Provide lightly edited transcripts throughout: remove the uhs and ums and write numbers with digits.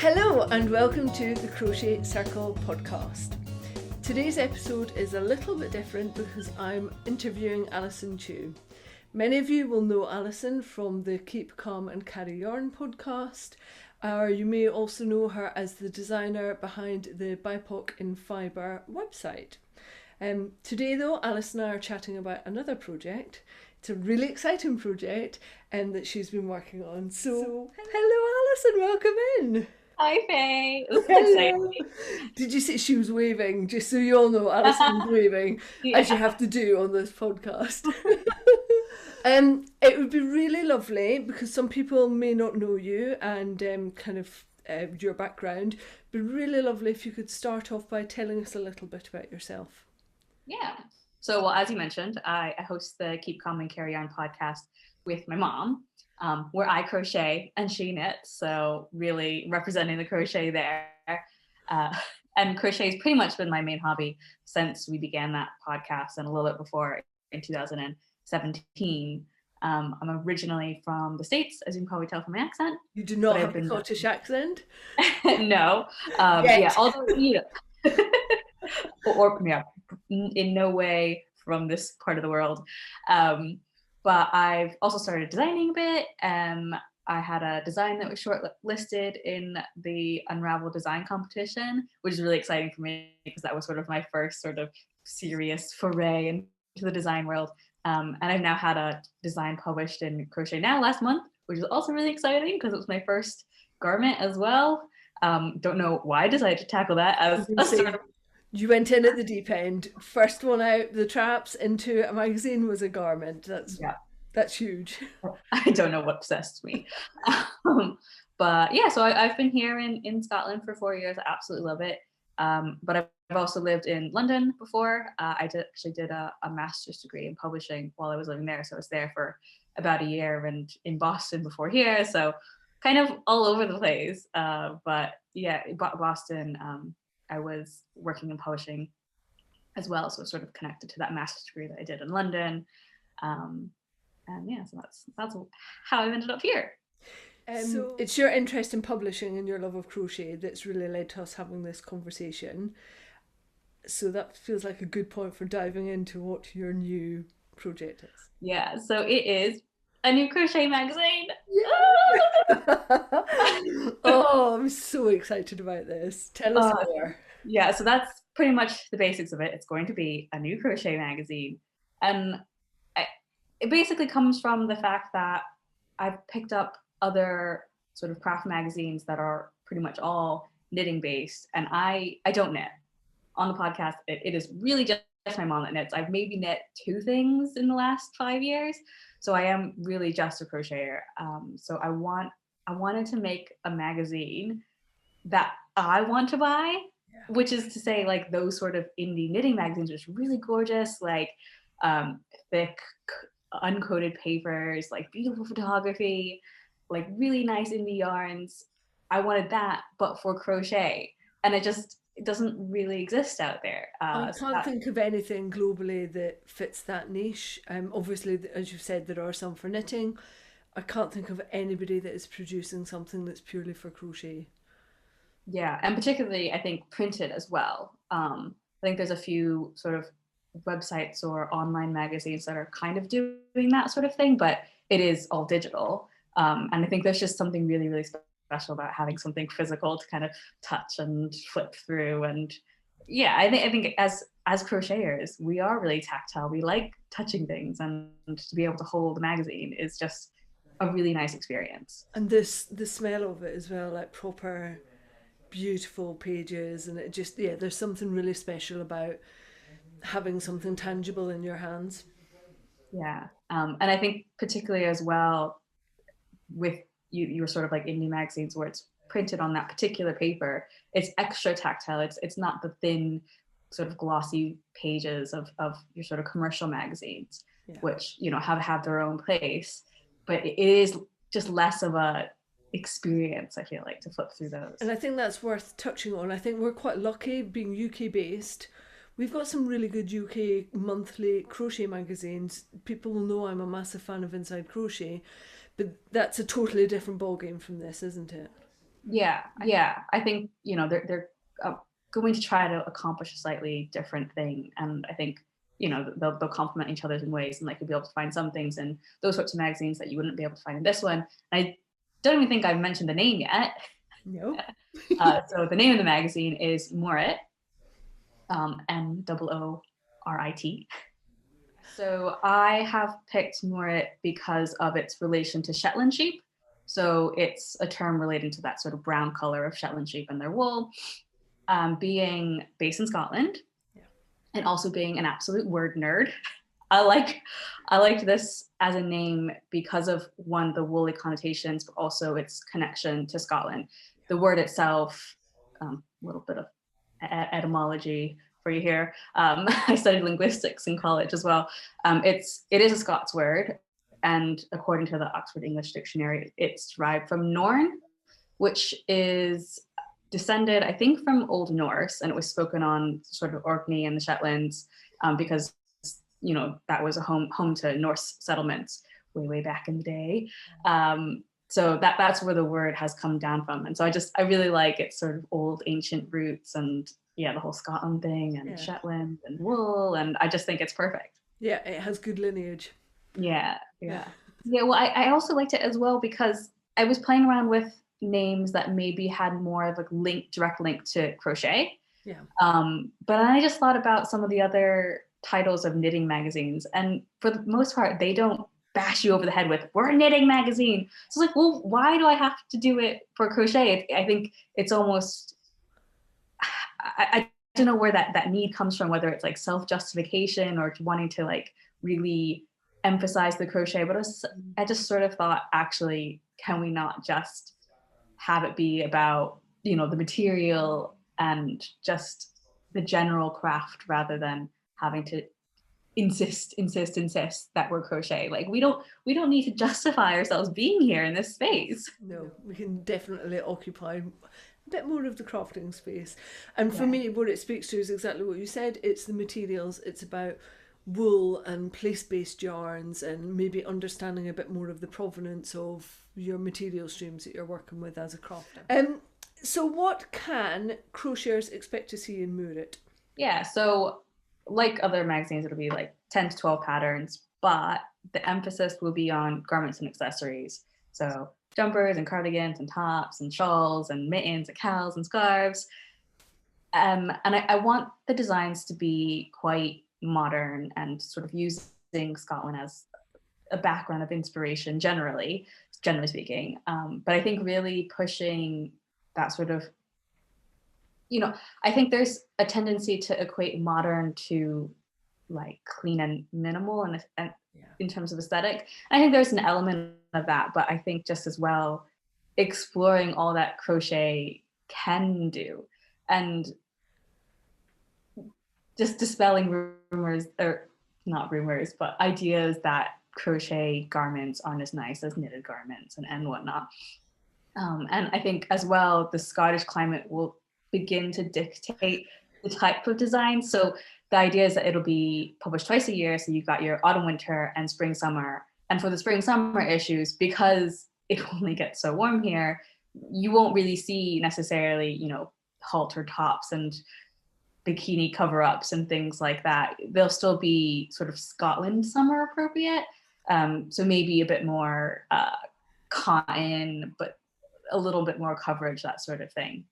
Hello and welcome to the Crochet Circle podcast. Today's episode is a little bit different because I'm interviewing Alyson Chu. Many of you will know Alyson from the Keep Calm and Carry Yarn podcast, or you may also know her as the designer behind the BIPOC in Fibre website. Today though, Alyson and I are chatting about another project. It's a really exciting project that she's been working on. So hello Alyson, welcome in. Hi Faye. Hello. Did you see she was waving? Just so you all know, Alyson's waving, as you have to do on this podcast. It would be really lovely because some people may not know you and your background. It'd be really lovely if you could start off by telling us a little bit about yourself. Yeah. So, as you mentioned, I host the Keep Calm and Carry Yarn podcast with my mom, where I crochet and she knits. So really representing the crochet there. And crochet has pretty much been my main hobby since we began that podcast and a little bit before in 2017. I'm originally from the States, as you can probably tell from my accent. You do not have a Scottish accent? No. Yeah, although, in no way from this part of the world. But I've also started designing a bit. I had a design that was shortlisted in the Unravel design competition, which is really exciting for me because that was sort of my first sort of serious foray into the design world. And I've now had a design published in Crochet Now last month, which is also really exciting because it was my first garment as well. Don't know why I decided to tackle that as a sort of... You went in at the deep end. First one out the traps into a magazine was a garment. That's huge. I don't know what possessed me. But yeah, so I've been here in Scotland for 4 years. I absolutely love it. But I've also lived in London before. I did a master's degree in publishing while I was living there. So I was there for about a year and in Boston before here. So kind of all over the place. But yeah, Boston, I was working in publishing as well, so sort of connected to that master's degree that I did in London, and yeah, so that's how I ended up here. So it's your interest in publishing and your love of crochet that's really led to us having this conversation. So that feels like a good point for diving into what your new project is. Yeah, so it is a new crochet magazine. Oh, I'm so excited about this. Tell us more. Yeah, so that's pretty much the basics of it. It's going to be a new crochet magazine. And it basically comes from the fact that I've picked up other sort of craft magazines that are pretty much all knitting based. And I don't knit. On the podcast, it is really just my mom that knits. I've maybe knit 2 things in the last 5 years. So I am really just a crocheter. So I wanted to make a magazine that I want to buy, which is to say like those sort of indie knitting magazines, which are really gorgeous, like thick, uncoated papers, like beautiful photography, like really nice indie yarns. I wanted that, but for crochet. And it doesn't really exist out there. I can't think of anything globally that fits that niche. Obviously, as you've said, there are some for knitting. I can't think of anybody that is producing something that's purely for crochet. Yeah, and particularly I think printed as well. I think there's a few sort of websites or online magazines that are kind of doing that sort of thing, but it is all digital. And I think there's just something really, really special about having something physical to kind of touch and flip through. And yeah, I think as crocheters, we are really tactile. We like touching things, and to be able to hold a magazine is just a really nice experience. And the smell of it as well, like proper beautiful pages, and it just, yeah, there's something really special about having something tangible in your hands. Yeah, and I think particularly as well with you're sort of like indie magazines where it's printed on that particular paper, it's extra tactile. It's not the thin sort of glossy pages of your sort of commercial magazines, which have their own place, but it is just less of a experience, I feel like, to flip through those. And I think that's worth touching on. I think we're quite lucky being UK based. We've got some really good UK monthly crochet magazines. People will know I'm a massive fan of Inside Crochet, but that's a totally different ballgame from this, isn't it? Yeah, I think, you know, they're going to try to accomplish a slightly different thing, and I think, you know, they'll complement each other in ways, and like you'll be able to find some things in those sorts of magazines that you wouldn't be able to find in this one. I don't even think I've mentioned the name yet. No. So the name of the magazine is Moorit, Moorit. So I have picked Moorit because of its relation to Shetland sheep. So it's a term relating to that sort of brown color of Shetland sheep and their wool. Being based in Scotland, Yeah. and also being an absolute word nerd, I liked this as a name because of, one, the woolly connotations, but also its connection to Scotland. The word itself, a little bit of etymology for you here. I studied linguistics in college as well. It is a Scots word, and according to the Oxford English Dictionary, it's derived from Norn, which is descended, I think, from Old Norse, and it was spoken on sort of Orkney and the Shetlands, because, you know, that was a home to Norse settlements way back in the day. So that's where the word has come down from, and so I really like its sort of old ancient roots, and yeah, the whole Scotland thing and Shetland and wool, and I just think it's perfect. Yeah, it has good lineage. Yeah. Well, I also liked it as well because I was playing around with names that maybe had more of a direct link to crochet. Yeah. But I just thought about some of the other titles of knitting magazines, and for the most part, they don't bash you over the head with, we're a knitting magazine. So it's like, well, why do I have to do it for crochet? I think it's almost, I don't know where that need comes from, whether it's like self-justification or wanting to like really emphasize the crochet, but I just sort of thought, actually, can we not just have it be about, you know, the material and just the general craft, rather than having to insist that we're crochet. Like we don't need to justify ourselves being here in this space. No, we can definitely occupy a bit more of the crafting space. And for me, what it speaks to is exactly what you said. It's the materials. It's about wool and place-based yarns, and maybe understanding a bit more of the provenance of your material streams that you're working with as a crafter. So what can crocheters expect to see in Moorit? Yeah, so like other magazines, it'll be like 10 to 12 patterns, but the emphasis will be on garments and accessories. So jumpers and cardigans and tops and shawls and mittens and cowls and scarves. And I want the designs to be quite modern and sort of using Scotland as a background of inspiration, generally speaking. But I think really pushing that sort of, you know, I think there's a tendency to equate modern to like clean and minimal, and in terms of aesthetic. I think there's an element of that, but I think just as well exploring all that crochet can do, and just dispelling rumors, or not rumors, but ideas that crochet garments aren't as nice as knitted garments and whatnot. And I think as well, the Scottish climate will begin to dictate the type of design. So the idea is that it'll be published twice a year. So you've got your autumn, winter, and spring, summer. And for the spring, summer issues, because it only gets so warm here, you won't really see necessarily, you know, halter tops and bikini cover-ups and things like that. They'll still be sort of Scotland summer appropriate. So maybe a bit more cotton, but a little bit more coverage, that sort of thing.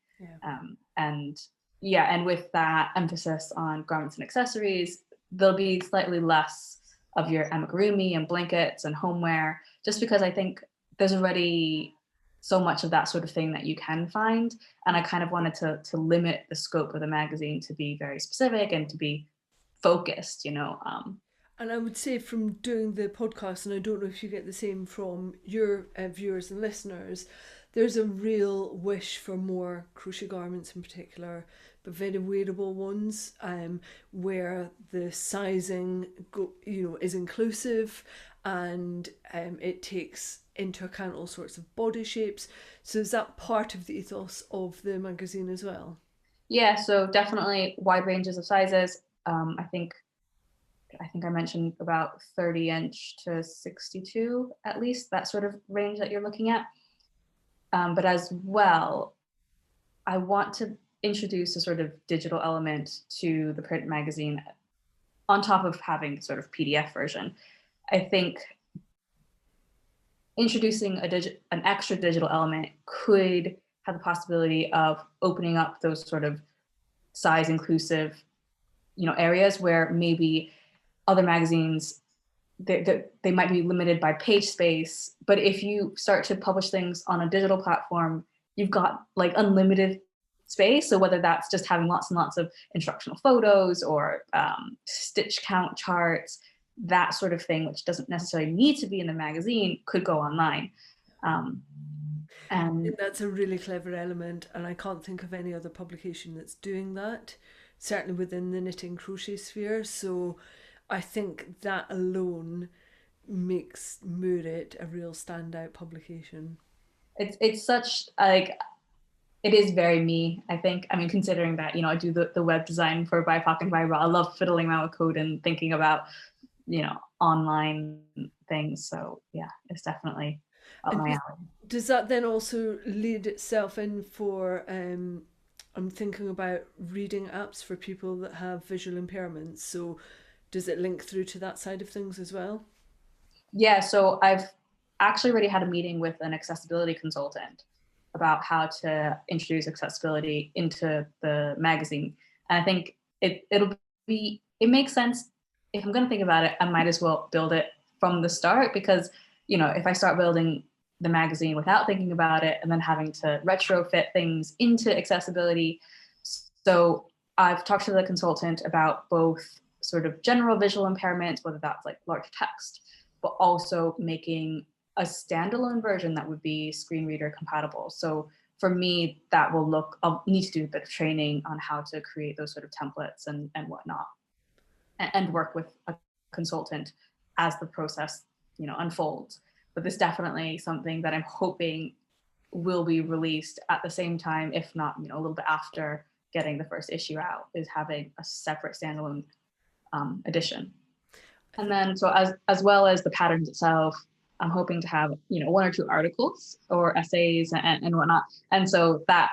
And with that emphasis on garments and accessories, there'll be slightly less of your amigurumi and blankets and homeware, just because I think there's already so much of that sort of thing that you can find. And I kind of wanted to limit the scope of the magazine to be very specific and to be focused, you know. And I would say, from doing the podcast, and I don't know if you get the same from your viewers and listeners, there's a real wish for more crochet garments in particular, but very wearable ones, where the sizing is inclusive, and it takes into account all sorts of body shapes. So is that part of the ethos of the magazine as well? Yeah, so definitely wide ranges of sizes. I think I mentioned about 30 inch to 62, at least, that sort of range that you're looking at. But as well, I want to introduce a sort of digital element to the print magazine on top of having sort of PDF version. I think introducing an extra digital element could have the possibility of opening up those sort of size inclusive, areas where maybe other magazines, they might be limited by page space. But if you start to publish things on a digital platform, you've got like unlimited space. So whether that's just having lots and lots of instructional photos or stitch count charts, that sort of thing, which doesn't necessarily need to be in the magazine, could go online. I think that's a really clever element, and I can't think of any other publication that's doing that, certainly within the knitting crochet sphere. So I think that alone makes Moorit a real standout publication. It's such like, it is very me, I think. I mean, considering that, I do the web design for BIPOC and BIRA, I love fiddling around with code and thinking about, online things. So yeah, it's definitely up my alley. Does that then also lead itself in for, I'm thinking about reading apps for people that have visual impairments. So does it link through to that side of things as well? Yeah, so I've actually already had a meeting with an accessibility consultant about how to introduce accessibility into the magazine. And I think it makes sense. If I'm going to think about it, I might as well build it from the start, because, if I start building the magazine without thinking about it and then having to retrofit things into accessibility. So I've talked to the consultant about both sort of general visual impairments, whether that's like large text, but also making a standalone version that would be screen reader compatible. So for me, I'll need to do a bit of training on how to create those sort of templates and whatnot, and work with a consultant as the process, unfolds. But this is definitely something that I'm hoping will be released at the same time, if not, a little bit after getting the first issue out, is having a separate standalone edition. And then, so as well as the patterns itself, I'm hoping to have, one or two articles or essays and whatnot. And so that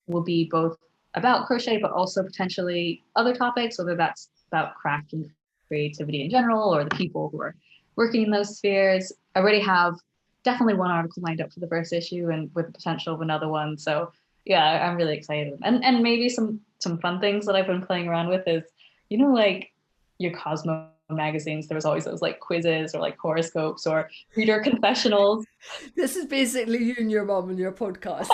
will be both about crochet, but also potentially other topics, whether that's about craft and creativity in general, or the people who are working in those spheres. I already have definitely one article lined up for the first issue, and with the potential of another one. So yeah, I'm really excited. And maybe some fun things that I've been playing around with is, like your Cosmo magazines, there was always those like quizzes or like horoscopes or reader confessionals. This is basically you and your mom and your podcast.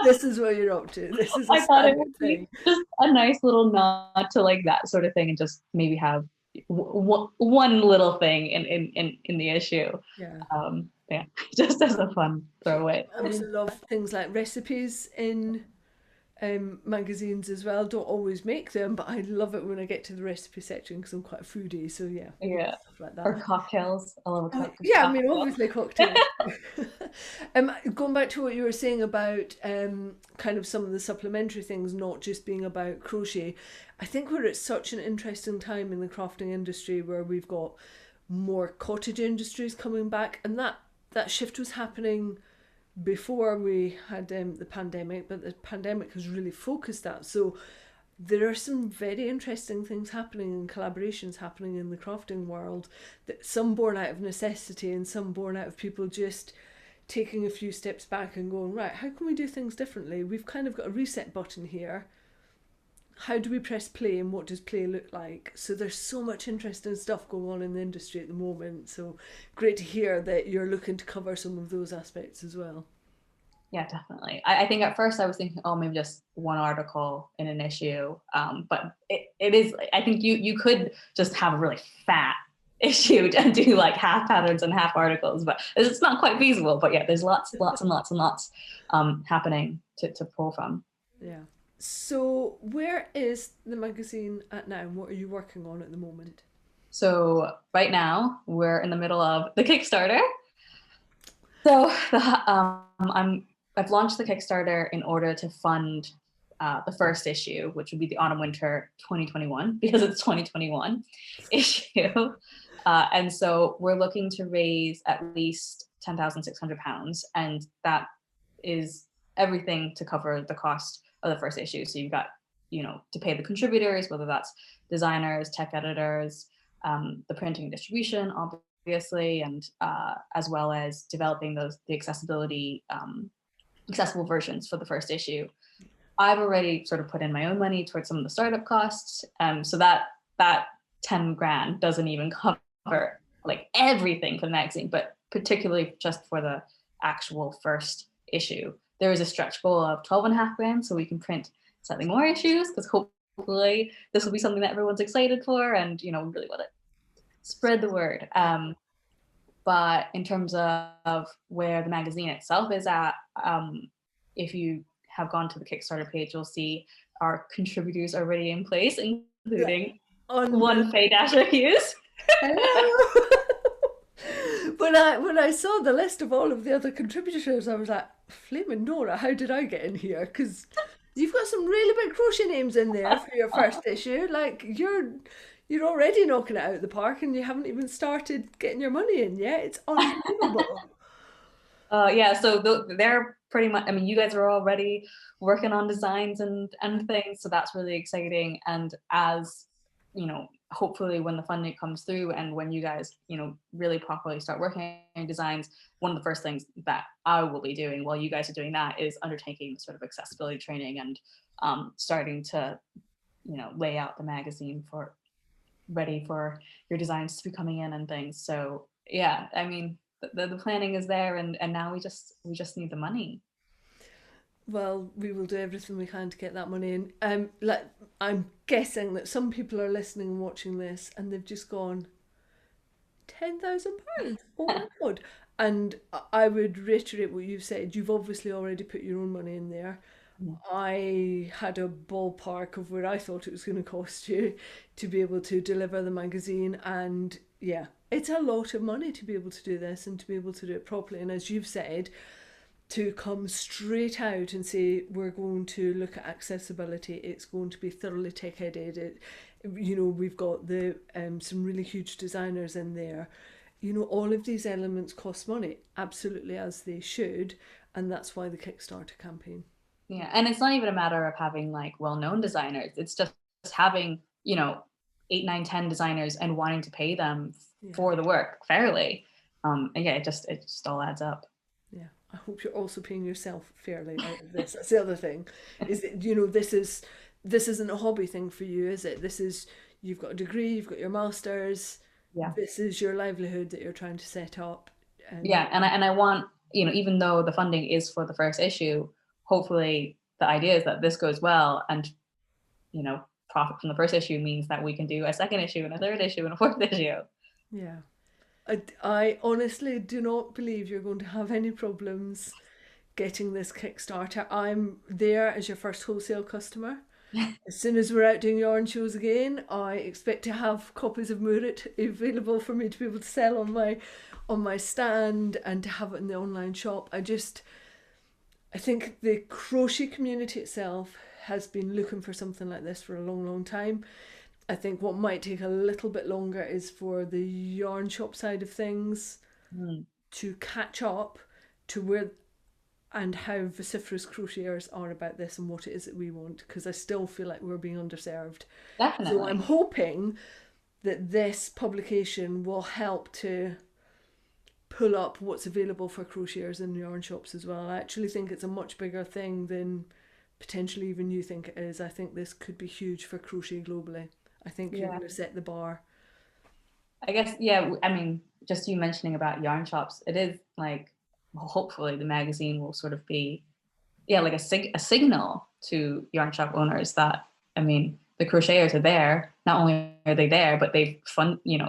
This is what you're up to. This is a I thought it would thing. be just a nice little nod to like that sort of thing, and just maybe have one little thing in the issue. Yeah, just as a fun throwaway. I mean, I love things like recipes in magazines as well. Don't always make them, but I love it when I get to the recipe section because I'm quite a foodie. So yeah, stuff like that. Or cocktails. I love a cocktail. Yeah, I mean, obviously cocktails. Going back to what you were saying about kind of some of the supplementary things not just being about crochet, I think we're at such an interesting time in the crafting industry where we've got more cottage industries coming back, and that shift was happening before we had the pandemic, but the pandemic has really focused that. So there are some very interesting things happening and collaborations happening in the crafting world, that some born out of necessity and some born out of people just taking a few steps back and going, right, how can we do things differently? We've kind of got a reset button here. How do we press play, and what does play look like? So there's so much interesting stuff going on in the industry at the moment. So great to hear that you're looking to cover some of those aspects as well. Yeah, definitely. I think at first I was thinking, oh, maybe just one article in an issue. But it is, I think you could just have a really fat issue and do like half patterns and half articles, but it's not quite feasible. But yeah, there's lots and lots happening to pull from. Yeah. So where is the magazine at now, and what are you working on at the moment? So right now we're in the middle of the Kickstarter. So I've launched the Kickstarter in order to fund the first issue, which would be the autumn winter 2021, because it's 2021 issue. And so we're looking to raise at least £10,600, and that is everything to cover the cost of the first issue. So you've got, to pay the contributors, whether that's designers, tech editors, the printing and distribution, obviously, and as well as developing the accessible versions for the first issue. I've already sort of put in my own money towards some of the startup costs, so that 10 grand doesn't even cover like everything for the magazine, but particularly just for the actual first issue. There is a stretch goal of 12.5 grand, so we can print slightly more issues, because hopefully this will be something that everyone's excited for, and really want to spread the word. But in terms of where the magazine itself is at, if you have gone to the Kickstarter page, you'll see our contributors already in place, including one Faye Dasher Hughes. Hello. When I saw the list of all of the other contributors, I was like, flaming Nora, how did I get in here? Because you've got some really big crochet names in there for your first issue. Like, you're already knocking it out of the park, and you haven't even started getting your money in yet. It's unbelievable. Yeah, so they're pretty much, I mean, you guys are already working on designs and things, so that's really exciting. And as hopefully when the funding comes through, and when you guys really properly start working on designs, one of the first things that I will be doing while you guys are doing that is undertaking sort of accessibility training, and starting to lay out the magazine ready for your designs to be coming in and things. So yeah, I mean, the planning is there, and now we just need the money. Well, we will do everything we can to get that money in. I'm guessing that some people are listening and watching this, and they've just gone, £10,000. Oh my god! And I would reiterate what you've said. You've obviously already put your own money in there. I had a ballpark of where I thought it was going to cost you to be able to deliver the magazine, and yeah, it's a lot of money to be able to do this and to be able to do it properly. And as you've said, to come straight out and say we're going to look at accessibility, it's going to be thoroughly tech headed. We've got the some really huge designers in there. All of these elements cost money, absolutely, as they should, and that's why the Kickstarter campaign. Yeah, and it's not even a matter of having like well-known designers. It's just having 8, 9, 10 designers and wanting to pay them for the work fairly. And yeah, it just all adds up. Yeah, I hope you're also paying yourself fairly out of this. That's the other thing, is that this isn't a hobby thing for you, is it? You've got a degree, you've got your masters. Yeah, this is your livelihood that you're trying to set up. Yeah, and I want even though the funding is for the first issue, hopefully the idea is that this goes well, and profit from the first issue means that we can do a second issue and a third issue and a fourth issue. Yeah. I honestly do not believe you're going to have any problems getting this Kickstarter. I'm there as your first wholesale customer. As soon as we're out doing yarn shows again, I expect to have copies of Moorit available for me to be able to sell on my stand, and to have it in the online shop. I think the crochet community itself has been looking for something like this for a long, long time. I think what might take a little bit longer is for the yarn shop side of things to catch up to where and how vociferous crocheters are about this and what it is that we want, because I still feel like we're being underserved. Definitely. So I'm hoping that this publication will help to pull up what's available for crocheters in yarn shops as well. I actually think it's a much bigger thing than potentially even you think it is. I think this could be huge for crochet globally. I think you're going to set the bar. I guess, yeah, I mean, just you mentioning about yarn shops, it is like, hopefully the magazine will sort of be, like a signal to yarn shop owners that, I mean, the crocheters are there. Not only are they there, but they've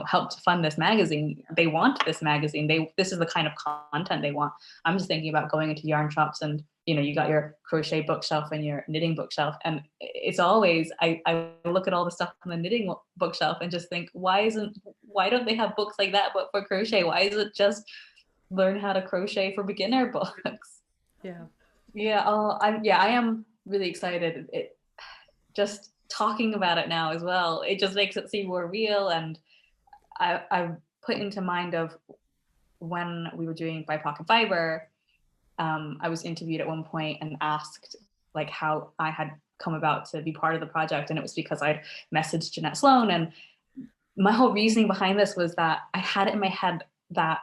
helped fund this magazine. They want this magazine. This is the kind of content they want. I'm just thinking about going into yarn shops, and you got your crochet bookshelf and your knitting bookshelf, and it's always I look at all the stuff on the knitting bookshelf and just think, why don't they have books like that but for crochet? Why is it just learn how to crochet for beginner books? I am really excited. It just talking about it now as well, it just makes it seem more real. And I've put into mind of when we were doing BIPOC and Fiber, I was interviewed at one point and asked like how I had come about to be part of the project, and it was because I'd messaged Jeanette Sloan, and my whole reasoning behind this was that I had it in my head that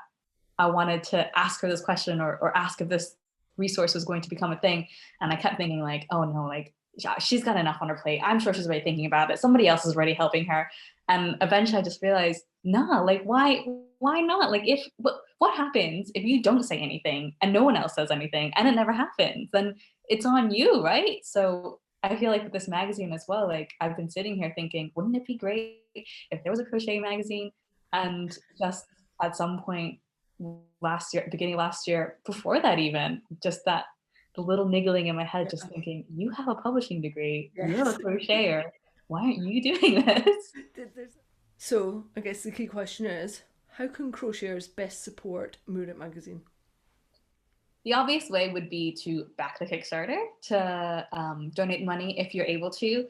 I wanted to ask her this question or ask if this resource was going to become a thing. And I kept thinking like, oh no, like she's got enough on her plate. I'm sure she's already thinking about it. Somebody else is already helping her. And eventually I just realized, nah, like why not? Like what happens if you don't say anything and no one else says anything and it never happens? Then it's on you, right? So I feel like with this magazine as well, like I've been sitting here thinking, wouldn't it be great if there was a crochet magazine? And just at some point beginning last year, before that even, just that the little niggling in my head, just thinking, you have a publishing degree, you're a crocheter, why aren't you doing this? So I guess the key question is, how can crocheters best support Moorit Magazine? The obvious way would be to back the Kickstarter, to donate money if you're able to.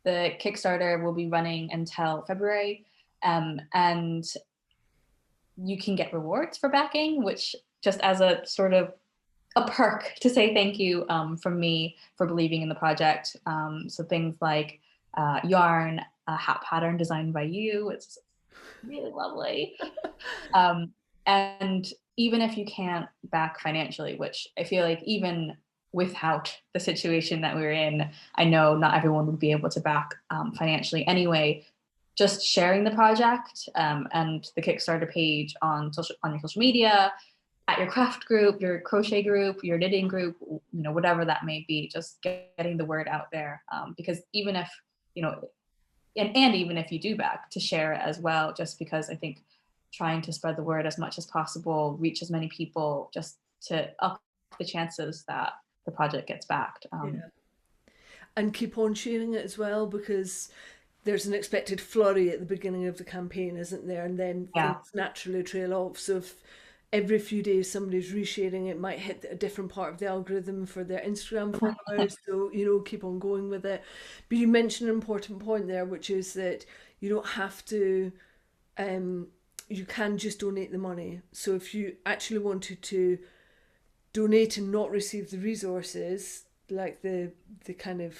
The Kickstarter will be running until February, and you can get rewards for backing, which just as a sort of a perk to say thank you from me for believing in the project. So things like yarn, a hat pattern designed by you. It's really lovely. And even if you can't back financially, which I feel like even without the situation that we're in, I know not everyone would be able to back financially anyway. Just sharing the project and the Kickstarter page on your social media, at your craft group, your crochet group, your knitting group, whatever that may be, just getting the word out there. Because even if, and even if you do back, to share it as well, just because I think trying to spread the word as much as possible, reach as many people, just to up the chances that the project gets backed. And keep on sharing it as well, because there's an expected flurry at the beginning of the campaign, isn't there? And then things naturally trail off. So if every few days somebody's resharing, it might hit a different part of the algorithm for their Instagram followers. So, keep on going with it. But you mentioned an important point there, which is that you don't have to, you can just donate the money. So if you actually wanted to donate and not receive the resources, like the kind of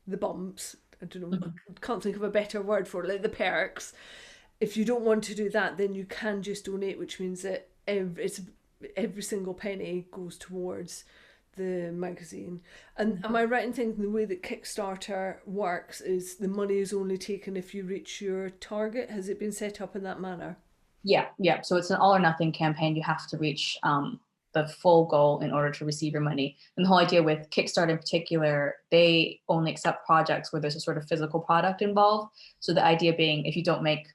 the bumps, I don't know, I can't think of a better word for it, like the perks. If you don't want to do that, then you can just donate, which means that every single penny goes towards the magazine. And am I right in thinking the way that Kickstarter works is the money is only taken if you reach your target? Has it been set up in that manner? Yeah. So it's an all or nothing campaign. You have to reach the full goal in order to receive your money. And the whole idea with Kickstarter in particular, they only accept projects where there's a sort of physical product involved. So the idea being, if you don't make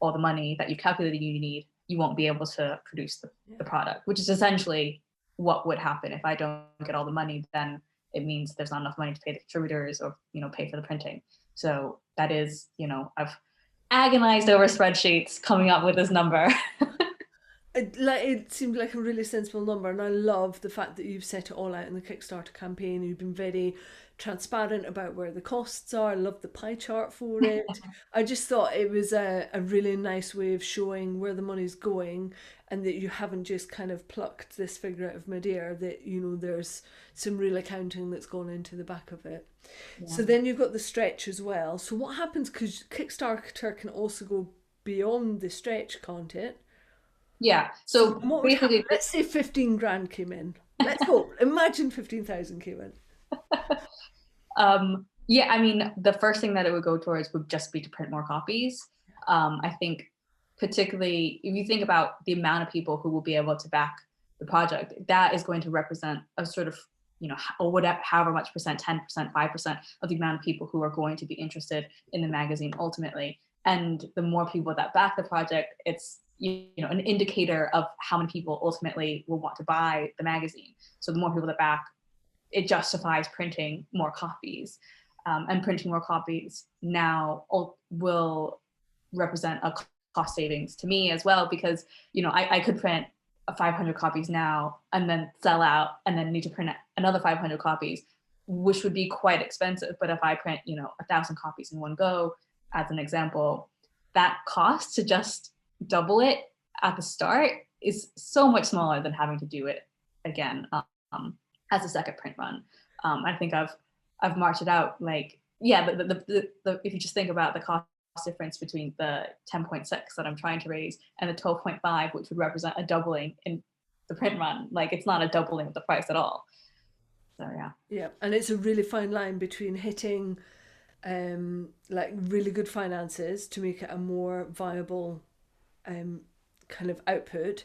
all the money that you calculated you need, you won't be able to produce the product, which is essentially what would happen. If I don't get all the money, then it means there's not enough money to pay the contributors or, pay for the printing. So that is, I've agonized over spreadsheets coming up with this number. It seemed like a really sensible number, and I love the fact that you've set it all out in the Kickstarter campaign. You've been very transparent about where the costs are. I love the pie chart for it. I just thought it was a really nice way of showing where the money's going, and that you haven't just kind of plucked this figure out of midair, that there's some real accounting that's gone into the back of it. So then you've got the stretch as well. So what happens, because Kickstarter can also go beyond the stretch, can't it? Yeah. So basically, let's say 15 grand came in. Let's hope. Imagine 15,000 came in. Yeah, I mean, the first thing that it would go towards would just be to print more copies. I think particularly if you think about the amount of people who will be able to back the project, that is going to represent a sort of, or whatever, however much percent, 10%, 5% of the amount of people who are going to be interested in the magazine ultimately. And the more people that back the project, it's an indicator of how many people ultimately will want to buy the magazine. So the more people that back, it justifies printing more copies. And printing more copies now will represent a cost savings to me as well, because I could print 500 copies now and then sell out and then need to print another 500 copies, which would be quite expensive. But if I print 1,000 copies in one go, as an example, that cost to just double it at the start is so much smaller than having to do it again. as a second print run. I think I've marked it out like, yeah, the if you just think about the cost difference between the 10.6 that I'm trying to raise and the 12.5, which would represent a doubling in the print run, like it's not a doubling of the price at all. So yeah. Yeah, and it's a really fine line between hitting like really good finances to make it a more viable kind of output,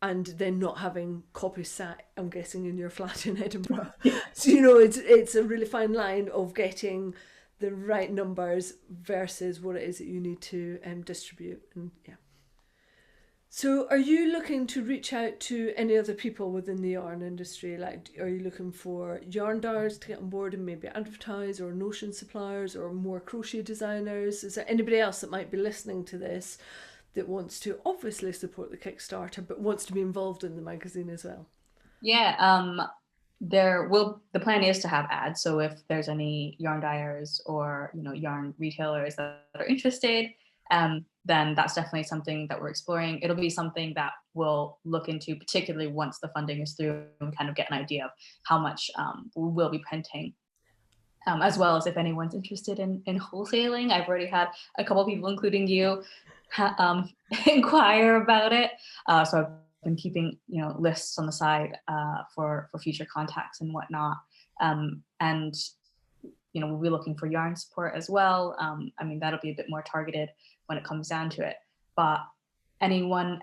and then not having copies sat, I'm guessing, in your flat in Edinburgh. So it's a really fine line of getting the right numbers versus what it is that you need to distribute. And yeah. So are you looking to reach out to any other people within the yarn industry? Like, are you looking for yarn dyers to get on board and maybe advertise, or notion suppliers, or more crochet designers? Is there anybody else that might be listening to this that wants to obviously support the Kickstarter but wants to be involved in the magazine as well? Yeah, the plan is to have ads. So if there's any yarn dyers or yarn retailers that are interested, then that's definitely something that we're exploring. It'll be something that we'll look into, particularly once the funding is through, and kind of get an idea of how much we will be printing. As well as if anyone's interested in wholesaling. I've already had a couple of people, including you, inquire about it. So I've been keeping lists on the side for future contacts and whatnot. And we'll be looking for yarn support as well. I mean, that'll be a bit more targeted when it comes down to it. But anyone,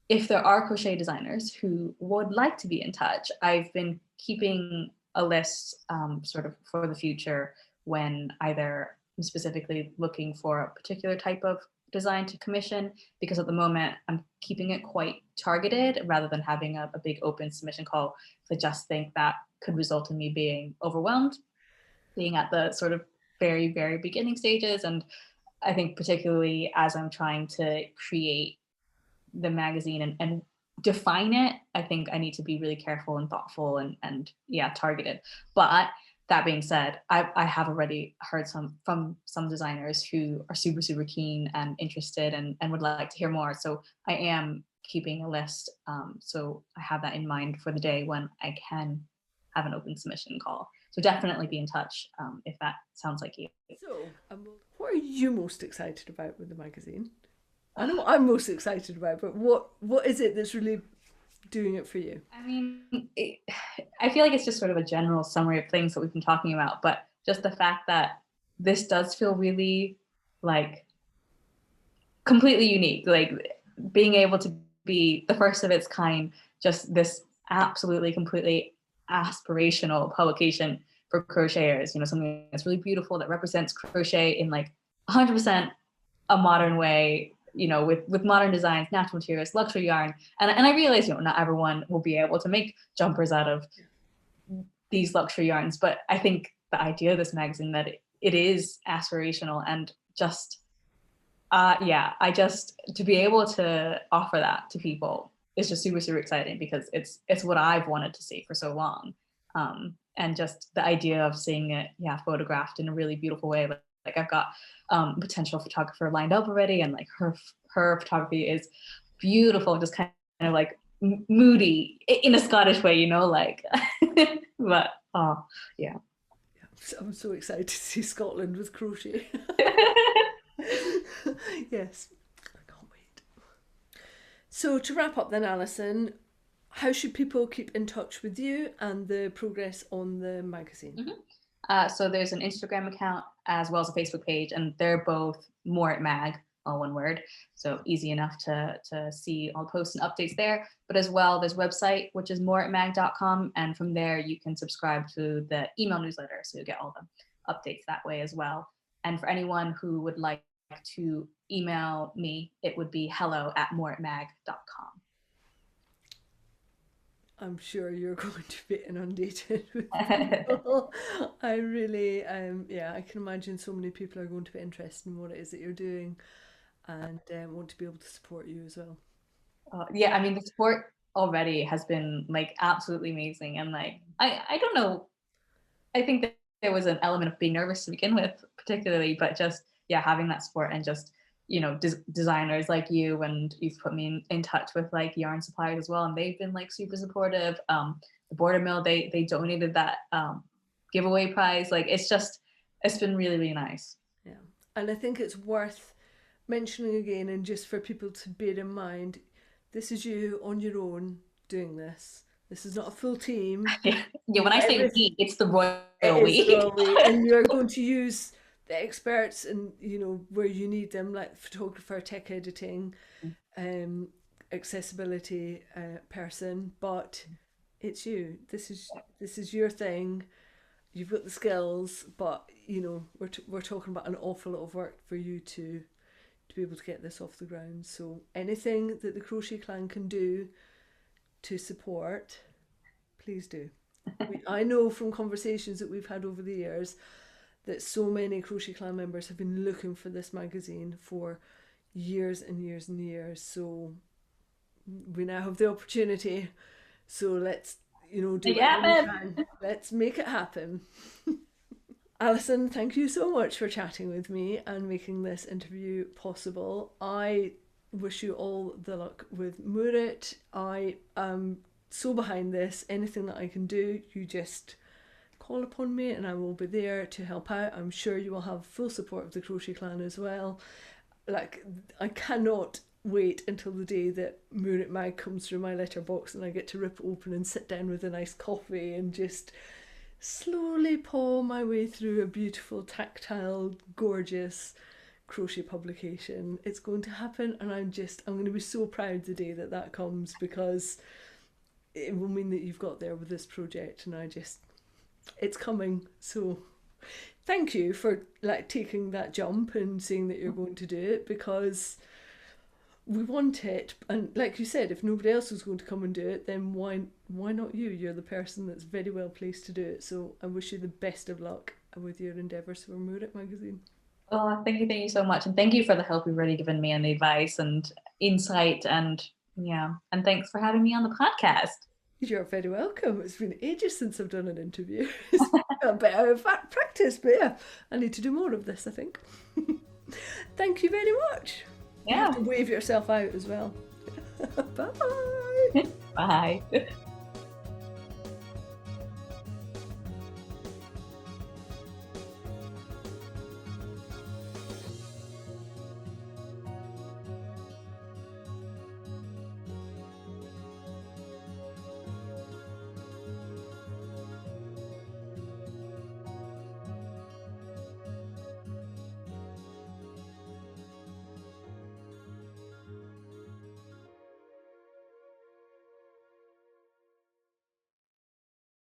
if there are crochet designers who would like to be in touch, I've been keeping a list sort of for the future, when either I'm specifically looking for a particular type of design to commission, because at the moment I'm keeping it quite targeted rather than having a big open submission call. I just think that could result in me being overwhelmed, being at the sort of very, very beginning stages. And I think particularly as I'm trying to create the magazine and define it, I think I need to be really careful and thoughtful and targeted. But that being said, I have already heard from some designers who are super, super keen and interested and would like to hear more. So I am keeping a list. So I have that in mind for the day when I can have an open submission call. So definitely be in touch if that sounds like you. So what are you most excited about with the magazine? I know what I'm most excited about, but what is it that's really doing it for you? I mean, I feel like it's just sort of a general summary of things that we've been talking about, but just the fact that this does feel really like completely unique, like being able to be the first of its kind, just this absolutely completely aspirational publication for crocheters, something that's really beautiful, that represents crochet in like 100% a modern way, with modern designs, natural materials, luxury yarn. And I realize, not everyone will be able to make jumpers out of these luxury yarns, but I think the idea of this magazine, that it is aspirational, and just, to be able to offer that to people is just super, super exciting, because it's what I've wanted to see for so long. And just the idea of seeing it, photographed in a really beautiful way. Like I've got potential photographer lined up already, and like her photography is beautiful, just kind of like moody in a Scottish way, like. But yeah. I'm so excited to see Scotland with crochet. Yes, I can't wait. So to wrap up then, Alyson, how should people keep in touch with you and the progress on the magazine? Mm-hmm. So there's an Instagram account as well as a Facebook page, and they're both Moorit Mag, all one word. So easy enough to see all the posts and updates there. But as well, there's a website, which is mooritmag.com. And from there, you can subscribe to the email newsletter, so you get all the updates that way as well. And for anyone who would like to email me, it would be hello@mooritmag.com. I'm sure you're going to be inundated with people. I really, I can imagine so many people are going to be interested in what it is that you're doing, and want to be able to support you as well. I mean, the support already has been like absolutely amazing, and like I don't know, I think that there was an element of being nervous to begin with, particularly, but just having that support and just designers like you, and you've put me in touch with like yarn suppliers as well, and they've been like super supportive. The Border Mill, they donated that giveaway prize. Like it's been really, really nice. Yeah, and I think it's worth mentioning again, and just for people to bear in mind, this is you on your own doing this. This is not a full team. Yeah, when I say we, it's the royal we. And you're going to use the experts and where you need them, like photographer, tech editing, accessibility person, but it's you. This is your thing. You've got the skills, but we're talking about an awful lot of work for you to be able to get this off the ground. So anything that the Crochet Clan can do to support, please do. I know from conversations that we've had over the years that so many Crochet Clan members have been looking for this magazine for years and years and years. So we now have the opportunity. So let's do what we can. Let's make it happen. Alyson, thank you so much for chatting with me and making this interview possible. I wish you all the luck with Moorit. I am so behind this. Anything that I can do, you just call upon me and I will be there to help out. I'm sure you will have full support of the Crochet Clan as well. Like, I cannot wait until the day that Moorit Mag comes through my letterbox and I get to rip it open and sit down with a nice coffee and just slowly paw my way through a beautiful, tactile, gorgeous crochet publication. It's going to happen, and I'm going to be so proud the day that comes, because it will mean that you've got there with this project, and it's coming. So thank you for taking that jump and saying that you're going to do it, because we want it. And like you said, if nobody else was going to come and do it, then why not you? You're the person that's very well placed to do it. So I wish you the best of luck with your endeavours for Moorit magazine. Oh, thank you so much, and thank you for the help you've already given me and the advice and insight, and thanks for having me on the podcast. You're very welcome. It's been ages since I've done an interview. It's a bit out of practice, but yeah, I need to do more of this, I think. Thank you very much. Yeah. You have to wave yourself out as well. Bye. Bye.